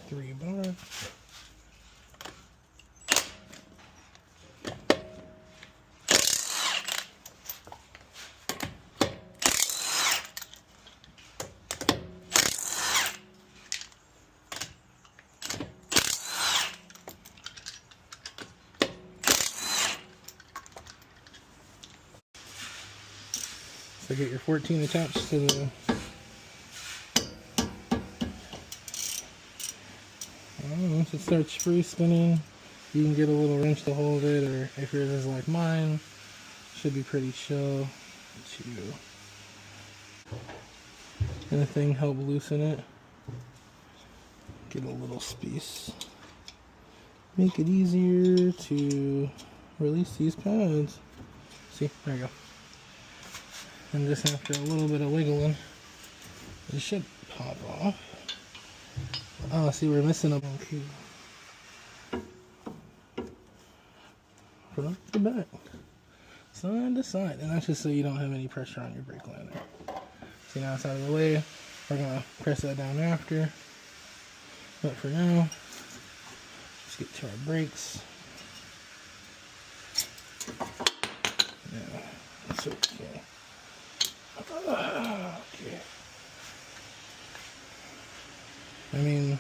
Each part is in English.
3 bar. So get your 14 attached to the once it starts free spinning, you can get a little wrench to hold it, or if yours is like mine, should be pretty chill to anything help loosen it. Get a little space. Make it easier to release these pads. See, there you go. And just after a little bit of wiggling, it should pop off. Oh, see, we're missing a key. Front to back, side to side, and that's just so you don't have any pressure on your brake liner. See, now it's out of the way. We're gonna press that down after, but for now, let's get to our brakes. Yeah, that's okay. Okay. I mean,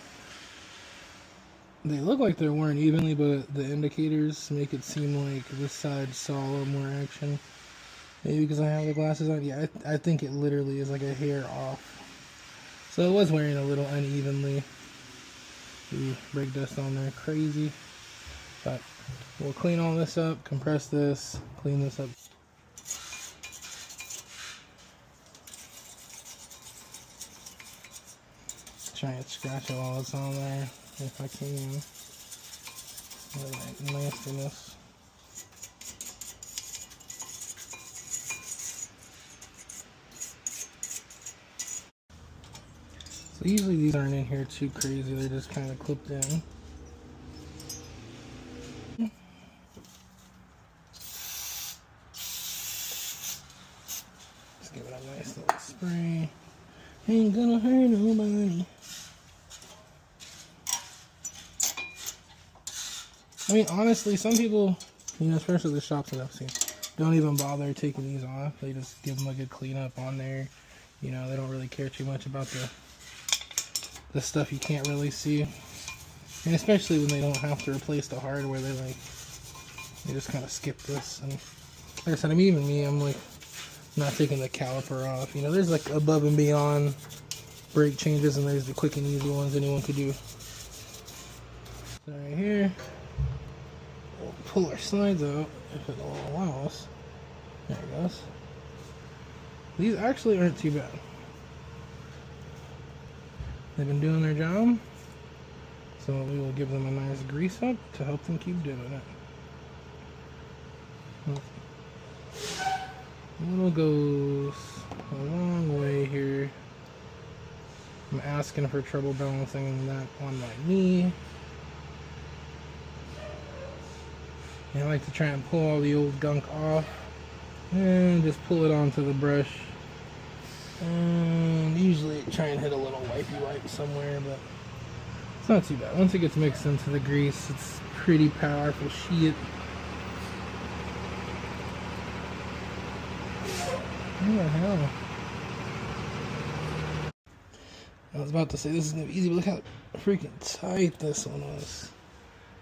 they look like they're worn evenly, but the indicators make it seem like this side saw a little more action. Maybe because I have the glasses on. Yeah, I think it literally is like a hair off. So it was wearing a little unevenly. The brake dust on there, crazy. But we'll clean all this up, compress this, clean this up. Try and scratch it while it's on there, if I can. Look at that nastiness. So usually these aren't in here too crazy, they're just kind of clipped in. Let's give it a nice little spray. Ain't gonna hurt nobody. I mean, honestly, some people, you know, especially the shops that I've seen, don't even bother taking these off. They just give them a good cleanup on there. You know, they don't really care too much about the stuff you can't really see. And especially when they don't have to replace the hardware, they just kind of skip this. And like I said, I mean, even me, I'm like not taking the caliper off. You know, there's like above and beyond brake changes, and there's the quick and easy ones anyone could do. So right here, we'll pull our slides out if it will allow us. There it goes. These actually aren't too bad. They've been doing their job, so we will give them a nice grease up to help them keep doing it. Little goes a long way here. I'm asking for trouble balancing that on my knee. And I like to try and pull all the old gunk off and just pull it onto the brush. And usually try and hit a little wipey wipe somewhere, but it's not too bad. Once it gets mixed into the grease, it's pretty powerful shit. What the hell? I was about to say this is gonna be easy, but look how freaking tight this one was.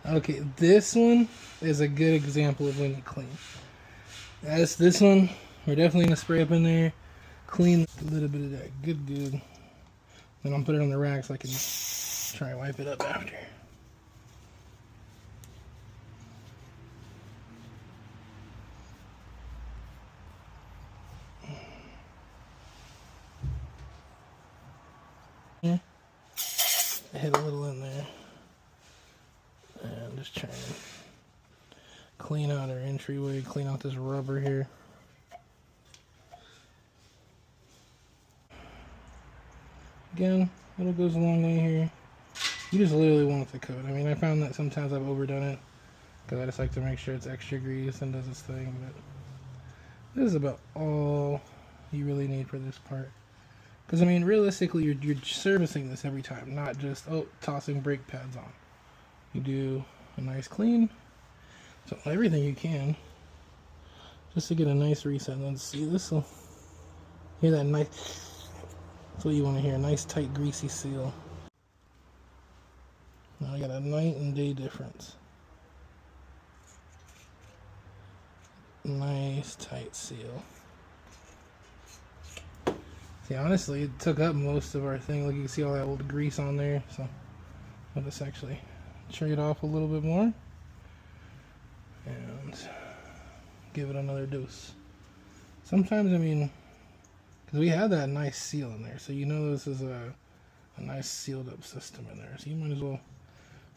Okay, this one is a good example of when you clean. As this one, we're definitely gonna spray up in there, clean a little bit of that good. Then I'll put it on the rack so I can try and wipe it up after. Yeah. Hit a little in there. And just trying to clean out our entryway, clean out this rubber here. Again, little goes a long way here. You just literally want the coat. I mean, I found that sometimes I've overdone it because I just like to make sure it's extra grease and does its thing. But this is about all you really need for this part. Because I mean, realistically, you're servicing this every time, not just tossing brake pads on. You do a nice clean, so everything you can, just to get a nice reset. And then see this will hear that nice. That's what you want to hear, a nice tight greasy seal. Now I got a night and day difference. Nice tight seal. See, honestly, it took up most of our thing. Look, you can see all that old grease on there. So I'll just actually trade off a little bit more and give it another dose. Sometimes, I mean, because we have that nice seal in there, so you know this is a nice sealed up system in there. So you might as well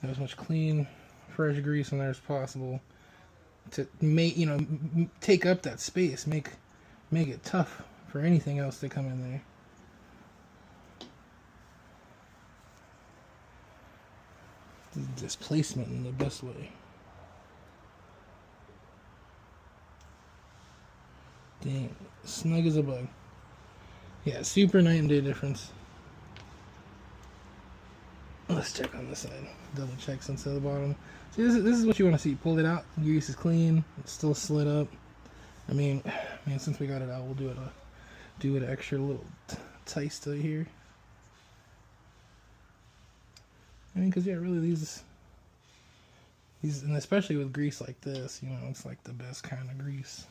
have as much clean, fresh grease in there as possible to make, you know, take up that space, make it tough for anything else to come in there. Displacement in the best way. Dang, snug as a bug. Yeah, super night and day difference. Let's check on this side. Double check since at the bottom. See, this is what you want to see. Pull it out. Grease is clean. It's still slid up. I mean, since we got it out, we'll do it extra little taster here. I mean, because yeah, really these, and especially with grease like this, you know, it's like the best kind of grease.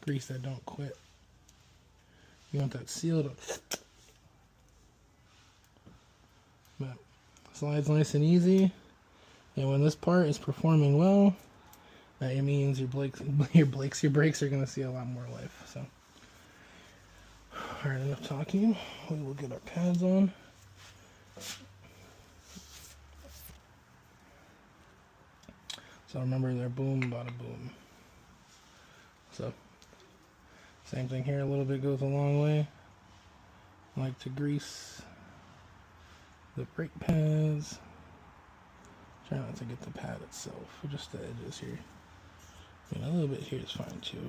Grease that don't quit. You want that sealed up. But slides nice and easy. And when this part is performing well, that means your brakes are going to see a lot more life. So, alright, enough talking. We will get our pads on. So remember, they're boom, bada boom. So, same thing here, a little bit goes a long way. I like to grease the brake pads. Try not to get the pad itself, just the edges here. I mean, a little bit here is fine too.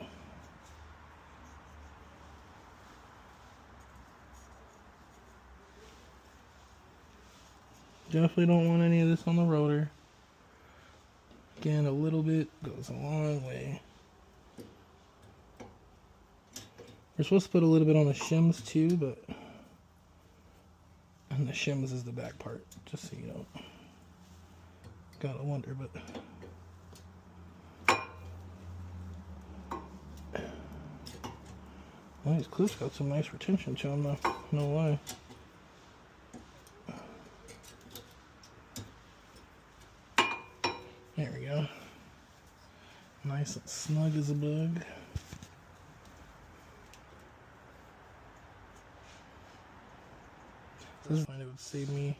Definitely don't want any of this on the rotor. Again, a little bit goes a long way. We're supposed to put a little bit on the shims too, but and the shims is the back part, just so you know. Gotta wonder, but well, these clips got some nice retention to them, though. No lie. There we go. Nice and snug as a bug. So this would save me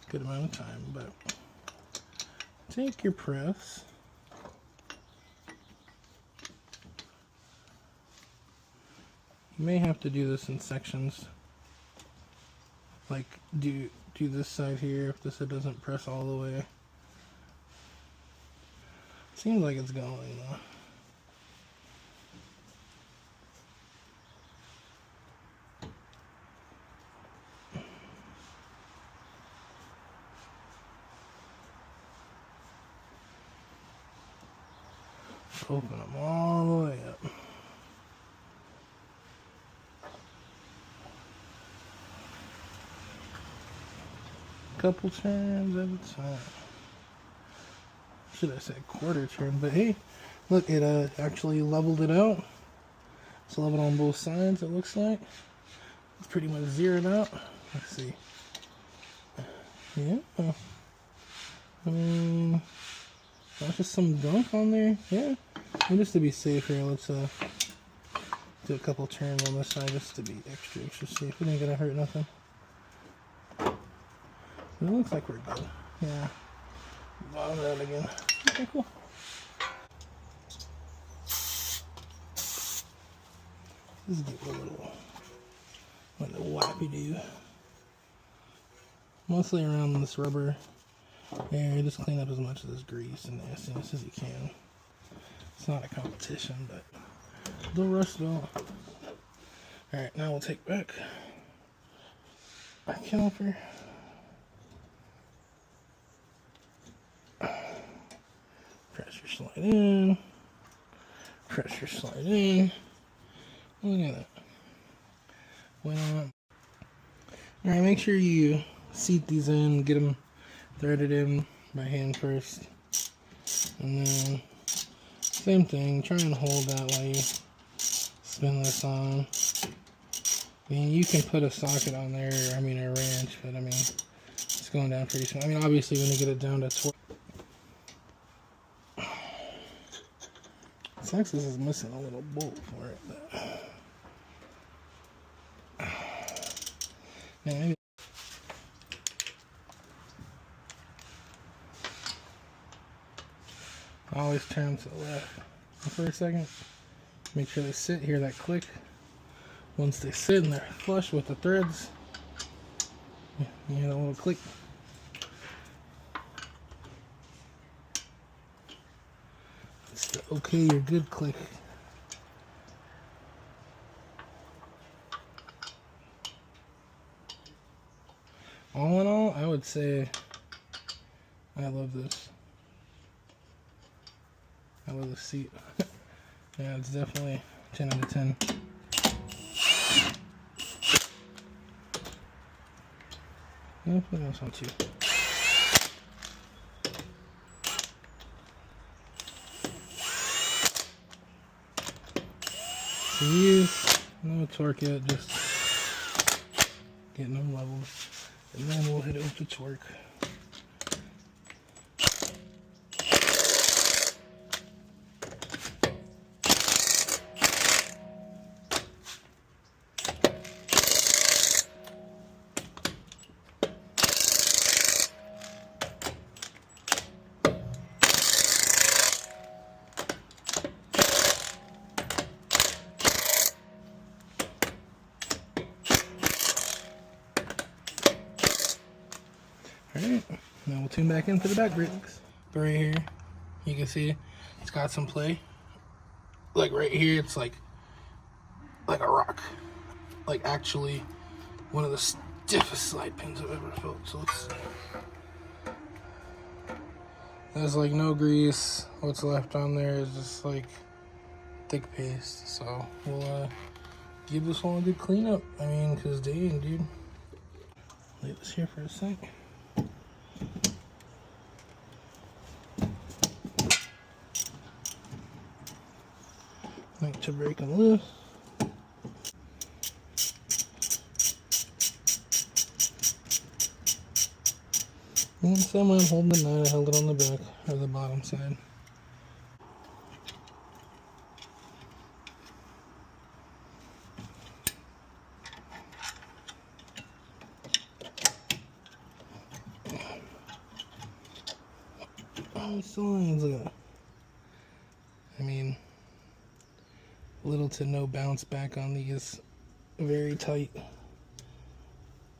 a good amount of time, but take your press. You may have to do this in sections. Like do this side here if this doesn't press all the way. Seems like it's going though. Open them all the way up. Couple turns at a time. Should I say quarter turn, but hey, look, it actually leveled it out. It's leveled on both sides, it looks like. It's pretty much zeroed out. Let's see. Yeah. I mean, that's just some gunk on there. Yeah. And just to be safe here, let's do a couple turns on this side just to be extra safe. It ain't gonna hurt nothing. It looks like we're good. Yeah. Bottom it out again. Okay, cool. This is a little wappy do. Mostly around this rubber area. Just clean up as much of this grease and nastiness as you can. It's not a competition, but the rust belt. Alright, now we'll take back back caliper. Pressure slide in. Pressure slide in. Look at that. Went on. Alright, make sure you seat these in, get them threaded in by hand first. And then, same thing, try and hold that while you spin this on. I mean, you can put a socket on there, I mean a wrench, but I mean, it's going down pretty smooth. I mean, obviously when you get it down to 12. Texas is missing a little bolt for it, but man, maybe. I always turn them to the left for a second. Make sure they sit, hear that click. Once they sit and they're flush with the threads, you hear that little click. It's the okay, you're good click. All in all, I would say I love this. I love the seat. Yeah, it's definitely 10 out of 10. I'll put this on too. So use no torque yet, just getting them leveled, and then we'll hit it with the torque. Alright, now we'll tune back in for the back brakes. But right here, you can see it's got some play. Like right here, it's like a rock. Like actually one of the stiffest slide pins I've ever felt. So let's see. There's like no grease. What's left on there is just like thick paste. So we'll give this one a good cleanup. I mean, because dang, dude. Leave this here for a sec. Like to break them loose. And so I'm holding the nut. I held it on the back or the bottom side. Oh, signs. Look at that. I mean, little to no bounce back on these. Very tight.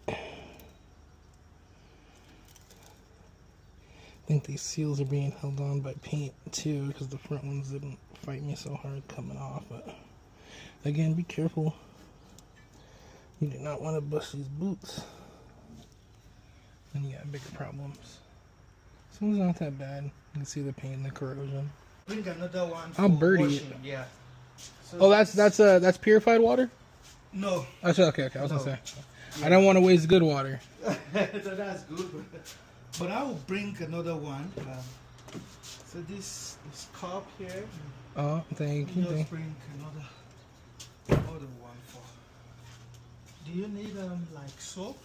I think these seals are being held on by paint too, because the front ones didn't fight me so hard coming off. But again, be careful. You do not want to bust these boots. Then you got bigger problems. This one's not that bad. You can see the paint and the corrosion. Bring another one. I'll birdie it. Yeah. So Oh, that's purified water? No. That's okay. I was gonna say. Yeah. I don't want to waste good water. So that's good. But I will bring another one. So this cup here. Oh, thank you. Just bring another one for. Do you need like soap?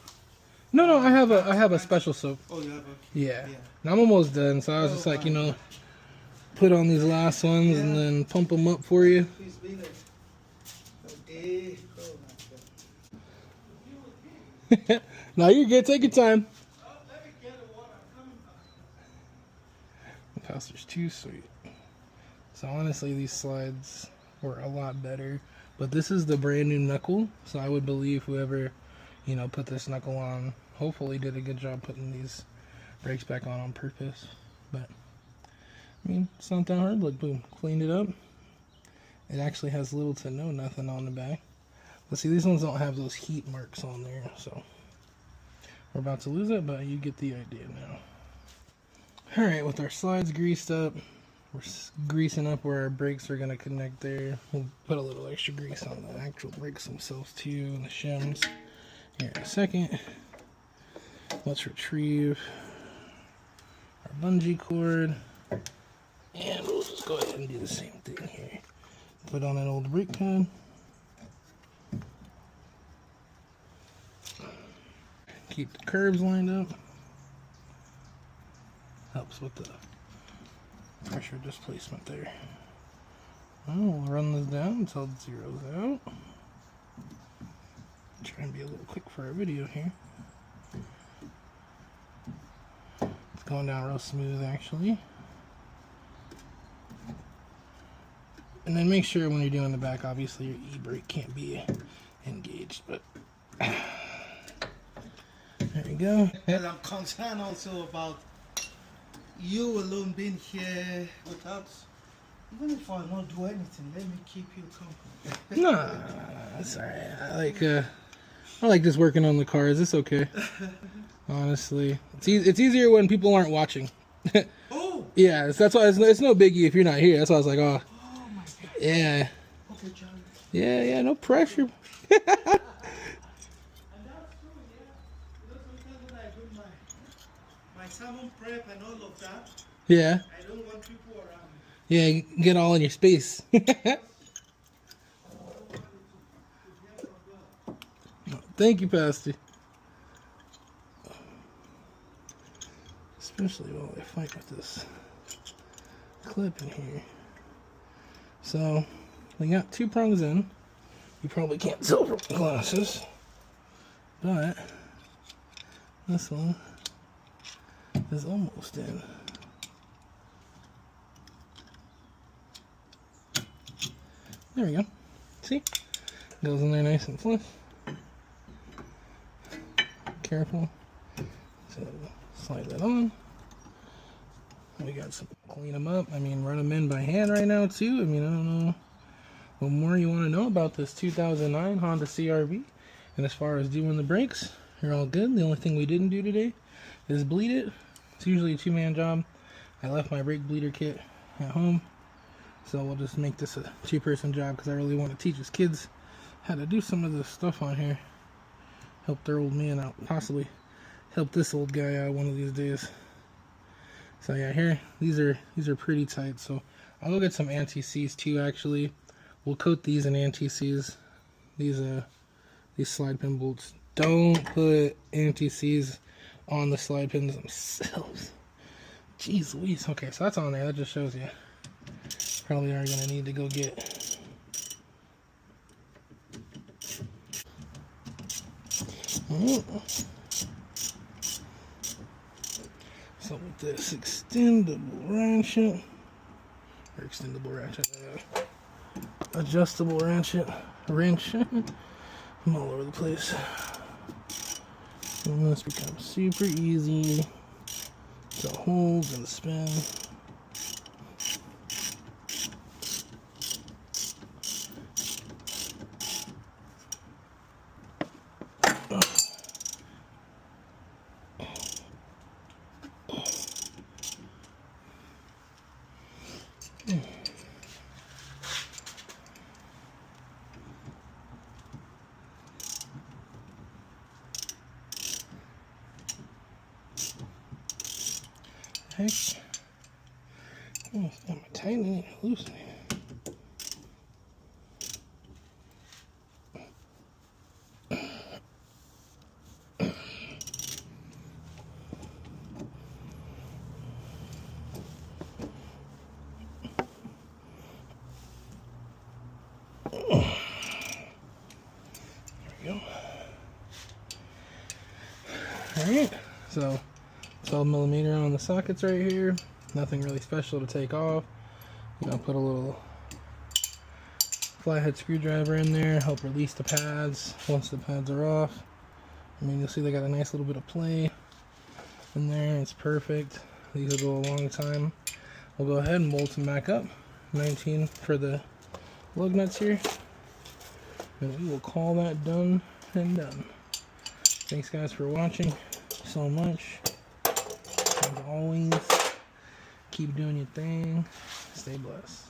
No, I have a special soap. Oh, you have a. Yeah. And I'm almost done, so I was just like, you know, put on these last ones and then pump them up for you. It's been a day. Oh my God. No, you're good. Take your time. Oh, let me get the water. I'm coming back. The Pastor's too sweet. So honestly, these slides were a lot better. But this is the brand new knuckle, so I would believe whoever, you know, put this knuckle on, hopefully did a good job putting these brakes back on purpose. But I mean, it's not that hard. Look, boom, cleaned it up. It actually has little to no nothing on the back. But see, these ones don't have those heat marks on there, so we're about to lose it, but you get the idea now. Alright, with our slides greased up, we're greasing up where our brakes are going to connect there. We'll put a little extra grease on the actual brakes themselves too, and the shims. Here in a second. Let's retrieve our bungee cord. And we'll just go ahead and do the same thing here. Put on an old brake pad. Keep the curves lined up. Helps with the pressure displacement there. We'll run this down until it zeroes out. Try and be a little quick for our video here. It's going down real smooth actually. And then make sure when you're doing the back, obviously your e-brake can't be engaged, but there we go. And I'm concerned also about you alone being here without, even if I don't do anything, let me keep you company. No, that's alright. I like just working on the cars. It's okay. Honestly, it's easier when people aren't watching. Oh! Yeah, that's why it's no biggie if you're not here. That's why I was like, oh, Oh my God. yeah. Okay, Charlie. Yeah, no pressure. And that's true, yeah. You know, sometimes when I do my salmon prep and all of that, Yeah. I don't want people around me. Yeah, get all in your space. Thank you, Pastor. Especially while I fight with this clip in here. So, we got 2 prongs in. You probably can't tell from the glasses, but this one is almost in. There we go. See? Goes in there nice and flush. Careful. So slide that on. We got some, clean them up. I mean, run them in by hand right now too. I mean, I don't know what more you want to know about this 2009 Honda CR-V. And as far as doing the brakes, you're all good. The only thing we didn't do today is bleed it. It's usually a 2-man job. I left my brake bleeder kit at home. So we'll just make this a 2-person job because I really want to teach his kids how to do some of this stuff on here. Help their old man out. Possibly help this old guy out one of these days. So yeah, here, these are pretty tight. So I'll go get some anti-seize too actually. We'll coat these in anti-seize. These slide pin bolts. Don't put anti-seize on the slide pins themselves. Jeez Louise. Okay, so that's on there. That just shows you. Probably are gonna need to go get so with this extendable ratchet or adjustable ratchet wrench, I'm all over the place. And this becomes super easy to hold and spin. Heck. Oh, it's got my tightening and loosening. There we go. Alright, so 12mm on the sockets right here. Nothing really special to take off. You know, put a little flathead screwdriver in there, help release the pads once the pads are off. I mean, you'll see they got a nice little bit of play in there. It's perfect. These will go a long time. We'll go ahead and bolt them back up. 19 for the lug nuts here. And we will call that done and done. Thanks guys for watching. so much. As always, keep doing your thing. Stay blessed.